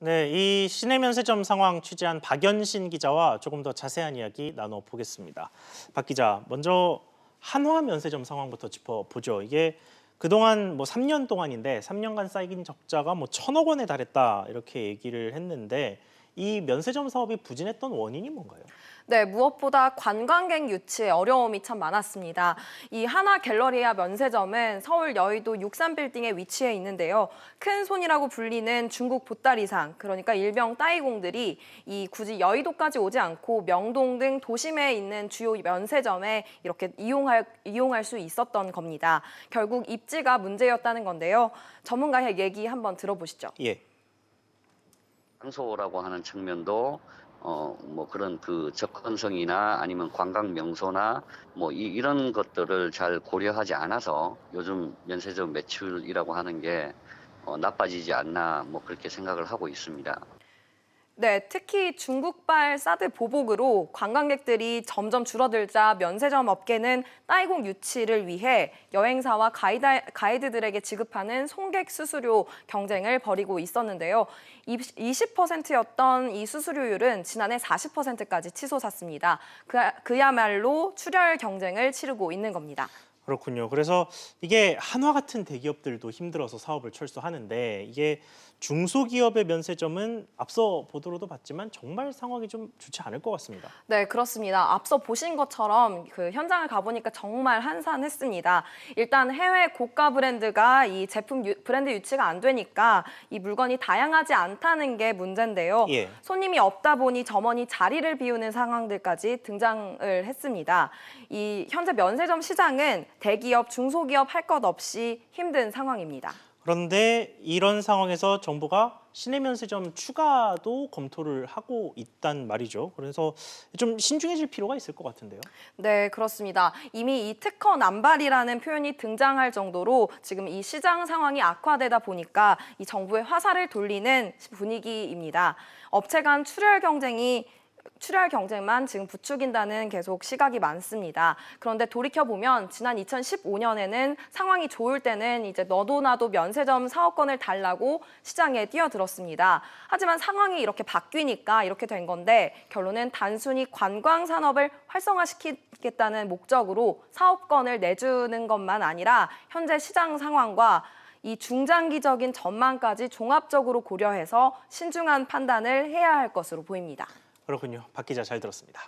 네, 이 시내 면세점 상황 취재한 박연신 기자와 조금 더 자세한 이야기 나눠보겠습니다. 박 기자, 먼저 한화 면세점 상황부터 짚어보죠. 이게 그동안 3년 동안인데 3년간 쌓인 적자가 1,000억 원에 달했다 이렇게 얘기를 했는데 이 면세점 사업이 부진했던 원인이 뭔가요? 네, 무엇보다 관광객 유치에 어려움이 참 많았습니다. 이 하나 갤러리아 면세점은 서울 여의도 63빌딩에 위치해 있는데요. 큰 손이라고 불리는 중국 보따리상, 그러니까 일명 따이공들이 굳이 여의도까지 오지 않고 명동 등 도심에 있는 주요 면세점에 이렇게 이용할 수 있었던 겁니다. 결국 입지가 문제였다는 건데요. 전문가의 얘기 한번 들어보시죠. 예. 장소라고 하는 측면도 그런 그 접근성이나 아니면 관광 명소나 이런 것들을 잘 고려하지 않아서 요즘 면세점 매출이라고 하는 게 나빠지지 않나 그렇게 생각을 하고 있습니다. 네, 특히 중국발 사드 보복으로 관광객들이 점점 줄어들자 면세점 업계는 따이공 유치를 위해 여행사와 가이드들에게 지급하는 송객 수수료 경쟁을 벌이고 있었는데요. 20%였던 이 수수료율은 지난해 40%까지 치솟았습니다. 그야말로 출혈 경쟁을 치르고 있는 겁니다. 그렇군요. 그래서 이게 한화 같은 대기업들도 힘들어서 사업을 철수하는데 이게 중소기업의 면세점은 앞서 보도로도 봤지만 정말 상황이 좀 좋지 않을 것 같습니다. 네, 그렇습니다. 앞서 보신 것처럼 그 현장을 가보니까 정말 한산했습니다. 일단 해외 고가 브랜드가 이 제품 브랜드 유치가 안 되니까 이 물건이 다양하지 않다는 게 문제인데요. 예. 손님이 없다 보니 점원이 자리를 비우는 상황들까지 등장을 했습니다. 이 현재 면세점 시장은 대기업, 중소기업 할 것 없이 힘든 상황입니다. 그런데 이런 상황에서 정부가 시내 면세점 추가도 검토를 하고 있단 말이죠. 그래서 좀 신중해질 필요가 있을 것 같은데요. 네, 그렇습니다. 이미 이 특허 남발이라는 표현이 등장할 정도로 지금 이 시장 상황이 악화되다 보니까 이 정부의 화살을 돌리는 분위기입니다. 업체 간 출혈 경쟁만 지금 부추긴다는 계속 시각이 많습니다. 그런데 돌이켜보면 지난 2015년에는 상황이 좋을 때는 이제 너도 나도 면세점 사업권을 달라고 시장에 뛰어들었습니다. 하지만 상황이 이렇게 바뀌니까 이렇게 된 건데 결론은 단순히 관광 산업을 활성화시키겠다는 목적으로 사업권을 내주는 것만 아니라 현재 시장 상황과 이 중장기적인 전망까지 종합적으로 고려해서 신중한 판단을 해야 할 것으로 보입니다. 그렇군요. 박 기자 잘 들었습니다.